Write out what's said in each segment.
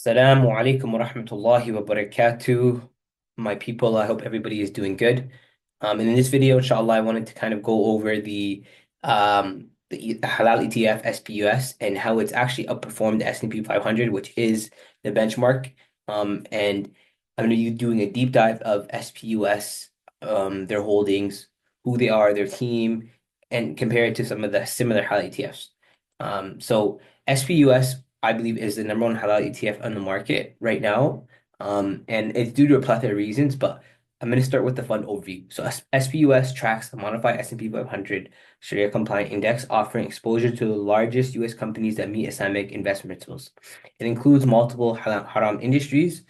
Assalamu alaikum wa rahmatullahi wa barakatuh. My people, I hope everybody is doing good. And in this video, inshallah, I wanted to kind of go over the Halal ETF SPUS and how it's actually outperformed the S&P 500, which is the benchmark. And I'm going to be doing a deep dive of SPUS, their holdings, who they are, their team, and compare it to some of the similar Halal ETFs. So SPUS I believe is the number one halal ETF on the market right now. And it's due to a plethora of reasons, but I'm going to start with the fund overview. So SPUS tracks a modified S&P 500 Sharia-compliant index, offering exposure to the largest U.S. companies that meet Islamic investment principles. It includes multiple haram industries,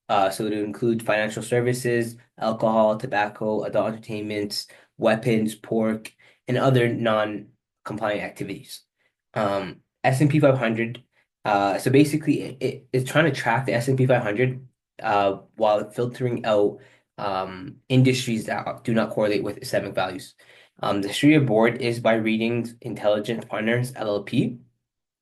so it includes financial services, alcohol, tobacco, adult entertainments, weapons, pork, and other non-compliant activities. S&P 500, so basically it's trying to track the S&P 500 while filtering out industries that do not correlate with Islamic values. The Sharia board is by Ratings Intelligence Partners LLP,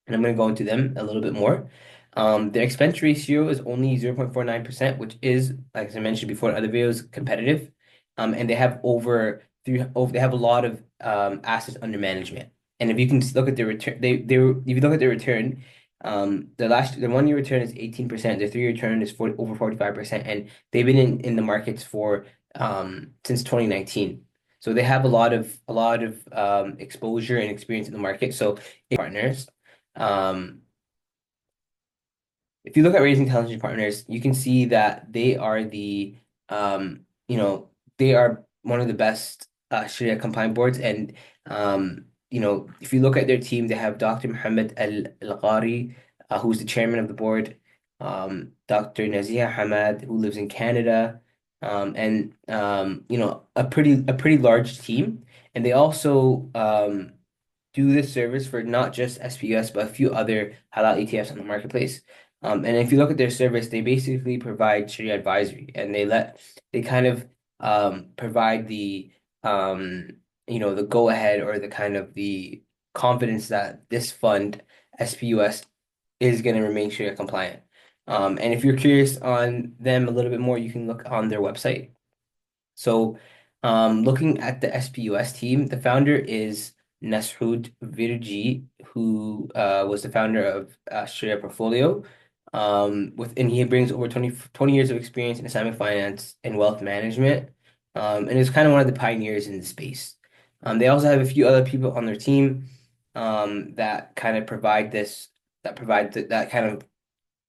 and I'm going to go into them a little bit more. The expense ratio is only 0.49%, which is, like as I mentioned before in other videos, competitive. And they have they have a lot of assets under management. And if you can look at their return, if you look at their return, the 1 year return is 18%, the 3 year return is over 45%, and they've been in the markets for since 2019. So they have a lot of exposure and experience in the market. So partners. Um, if you look at Raising Intelligence Partners, you can see that they are they are one of the best Sharia compliant boards. And, if you look at their team, they have Dr. Mohammed Al-Ghari, who's the chairman of the board, Dr. Nazia Hamad, who lives in Canada, and, a pretty large team. And they also do this service for not just SPUS, but a few other halal ETFs on the marketplace. And if you look at their service, they basically provide Sharia advisory, and they kind of provide the go ahead, or the kind of the confidence that this fund, SPUS, is going to remain Sharia compliant. And if you're curious on them a little bit more, you can look on their website. So, looking at the SPUS team, the founder is Nasrud Virji, who was the founder of Sharia Portfolio. And he brings over 20 years of experience in Islamic finance and wealth management, and is kind of one of the pioneers in the space. They also have a few other people on their team that kind of that kind of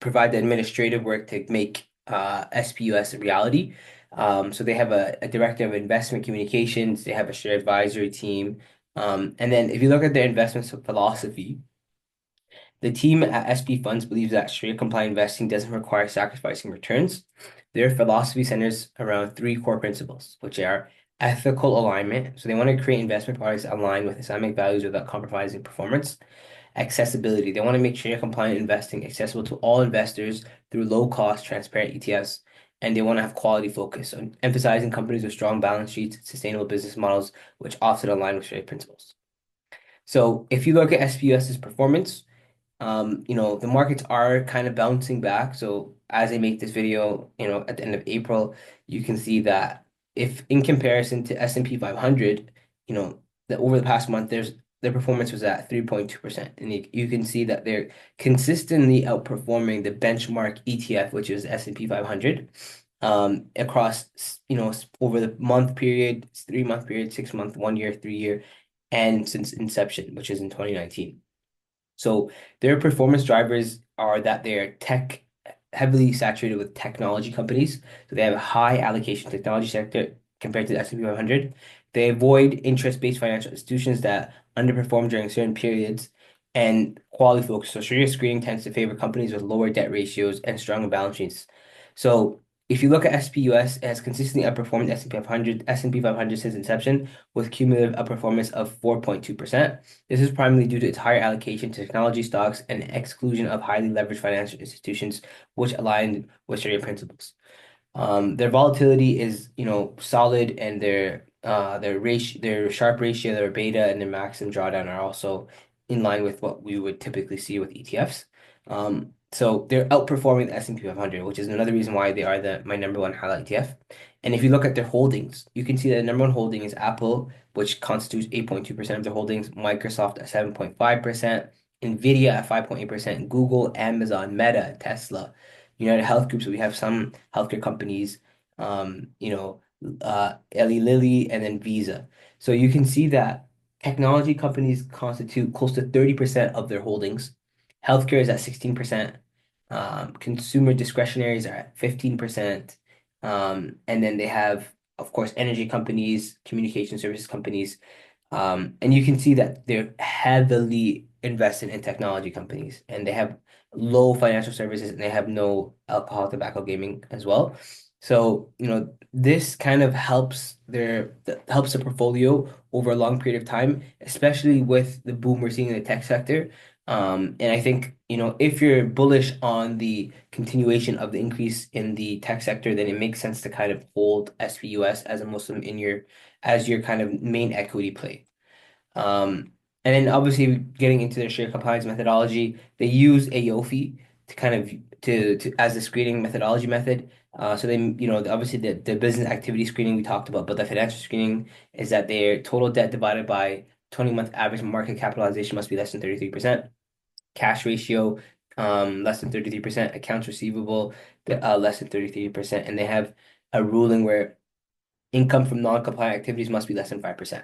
provide the administrative work to make SPUS a reality. So they have a director of investment communications, they have a shared advisory team. And then if you look at their investment philosophy, the team at SP Funds believes that Sharia compliant investing doesn't require sacrificing returns. Their philosophy centers around three core principles, which are ethical alignment. So they want to create investment products aligned with Islamic values without compromising performance. Accessibility. They want to make Sharia compliant investing accessible to all investors through low cost, transparent ETFs. And they want to have quality focus on emphasizing companies with strong balance sheets, sustainable business models, which often align with Sharia principles. So if you look at SPUS's performance, the markets are kind of bouncing back. So as I make this video, at the end of April, you can see that if in comparison to S&P 500, that over the past month, their performance was at 3.2%. And you can see that they're consistently outperforming the benchmark ETF, which is S&P 500, across, over the month period, 3 month period, 6 month, 1 year, 3 year, and since inception, which is in 2019. So their performance drivers are that they are heavily saturated with technology companies. So they have a high allocation to technology sector compared to the S&P 500. They avoid interest-based financial institutions that underperform during certain periods, and quality focus. So Sharia screening tends to favor companies with lower debt ratios and stronger balance sheets. So if you look at SPUS, it has consistently outperformed S&P 500 since inception, with cumulative outperformance of 4.2%. This is primarily due to its higher allocation to technology stocks and exclusion of highly leveraged financial institutions, which align with Sharia principles. Their volatility is, solid, and their Sharpe ratio, their beta, and their maximum drawdown are also in line with what we would typically see with ETFs. So they're outperforming the S&P 500, which is another reason why they are my number one halal ETF. And if you look at their holdings, you can see that the number one holding is Apple, which constitutes 8.2% of their holdings, Microsoft at 7.5%, Nvidia at 5.8%, Google, Amazon, Meta, Tesla, United Health Group. So we have some healthcare companies, you know, Eli Lilly, and then Visa. So you can see that technology companies constitute close to 30% of their holdings. Healthcare is at 16%. Consumer discretionaries are at 15%. And then they have, of course, energy companies, communication services companies. And you can see that they're heavily invested in technology companies and they have low financial services and they have no alcohol, tobacco, gaming as well. So, this kind of helps the portfolio over a long period of time, especially with the boom we're seeing in the tech sector. And I think, if you're bullish on the continuation of the increase in the tech sector, then it makes sense to kind of hold SPUS as a Muslim as your kind of main equity play. And then obviously getting into their share compliance methodology, they use AOFI to kind of to as the screening methodology method. So they, obviously the business activity screening we talked about, but the financial screening is that their total debt divided by 20-month average market capitalization must be less than 33%. Cash ratio, less than 33%. Accounts receivable, less than 33%. And they have a ruling where income from non-compliant activities must be less than 5%.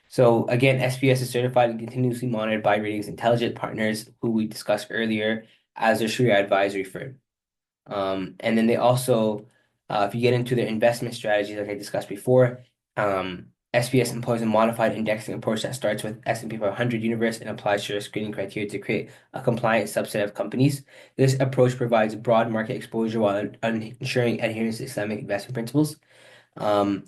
So again, SPS is certified and continuously monitored by Ratings Intelligent Partners, who we discussed earlier, as a Sharia advisory firm. And then they also, if you get into their investment strategies, like I discussed before, SPS employs a modified indexing approach that starts with S&P 500 universe and applies Sharia screening criteria to create a compliant subset of companies. This approach provides broad market exposure while ensuring adherence to Islamic investment principles. Um,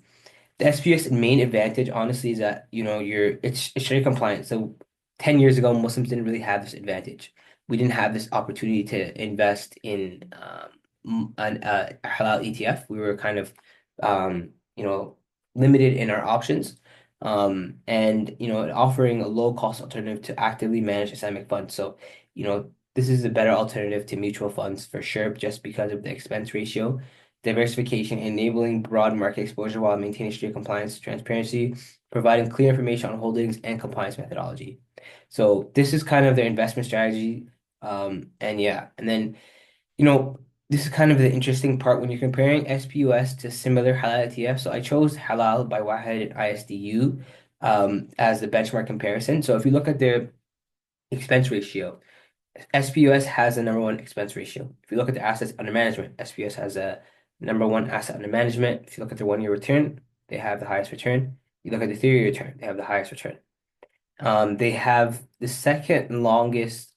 the SPS main advantage, honestly, is that it's Sharia compliant. So 10 years ago, Muslims didn't really have this advantage. We didn't have this opportunity to invest in a halal ETF. We were kind of um, you know limited in our options. And offering a low cost alternative to actively manage Islamic funds. So, this is a better alternative to mutual funds for sure, just because of the expense ratio. Diversification, enabling broad market exposure while maintaining strict compliance, transparency, providing clear information on holdings and compliance methodology. So this is kind of their investment strategy. And yeah, and then, you know, this is kind of the interesting part when you're comparing SPUS to similar halal ETF. So I chose halal by Wahed and ISDU as the benchmark comparison. So if you look at their expense ratio, SPUS has a number one expense ratio. If you look at the assets under management, SPUS has a number one asset under management. If you look at the 1 year return, they have the highest return. You look at the 3 year return, they have the highest return. They have the second longest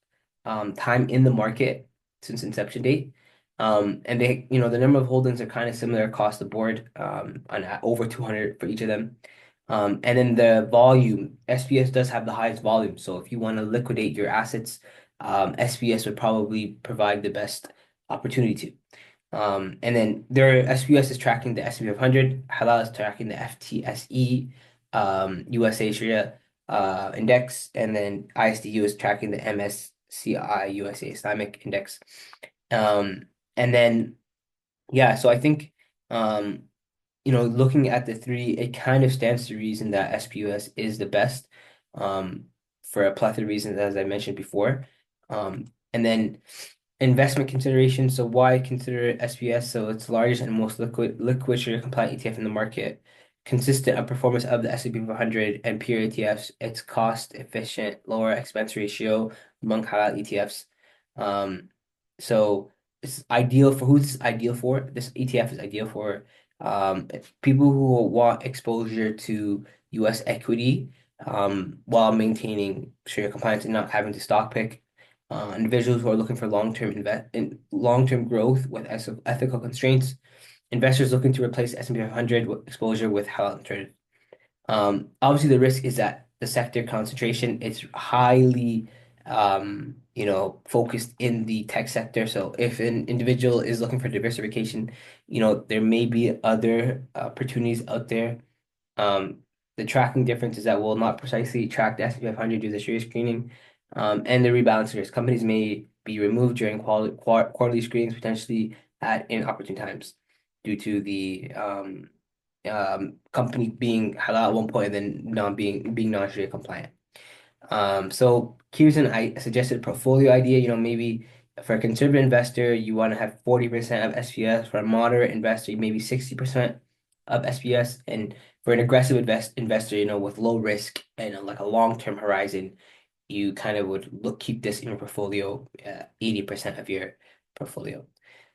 time in the market since inception date. And the number of holdings are kind of similar across the board, on over 200 for each of them. And then the volume, SPS does have the highest volume. So if you want to liquidate your assets, SPS would probably provide the best opportunity to. And then their SPUS is tracking the S&P 500, Halal is tracking the FTSE, USA Sharia index, and then ISDU is tracking the MSCI USA Islamic index. And then yeah, so I think looking at the three, it kind of stands to reason that SPUS is the best, for a plethora of reasons, as I mentioned before. And then investment considerations. So why consider SPS? So it's largest and most liquid Sharia compliant ETF in the market, consistent of performance of the S&P 500 and peer ETFs. It's cost efficient, lower expense ratio among halal ETFs. So it's ideal for who this is ideal for. This ETF is ideal for people who want exposure to U.S. equity, while maintaining Sharia compliance and not having to stock pick. Individuals who are looking for long-term growth with ethical constraints. Investors looking to replace S&P 500 exposure with halal alternatives. Obviously, the risk is that the sector concentration is highly, focused in the tech sector. So if an individual is looking for diversification, there may be other opportunities out there. The tracking difference is that will not precisely track the S&P 500 due to the Sharia screening, and the rebalancing risk. Companies may be removed during quarterly screenings, potentially at inopportune times due to the company being halal at one point and then not being non-Sharia compliant. So here's I suggested portfolio idea. Maybe for a conservative investor, you want to have 40% of SPS. For a moderate investor, maybe 60% of SPS. And for an aggressive investor, with low risk and like a long-term horizon, you kind of would keep this in your portfolio, 80% of your portfolio.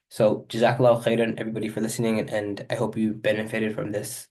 So Jazakallah khairan, everybody, for listening, and I hope you benefited from this.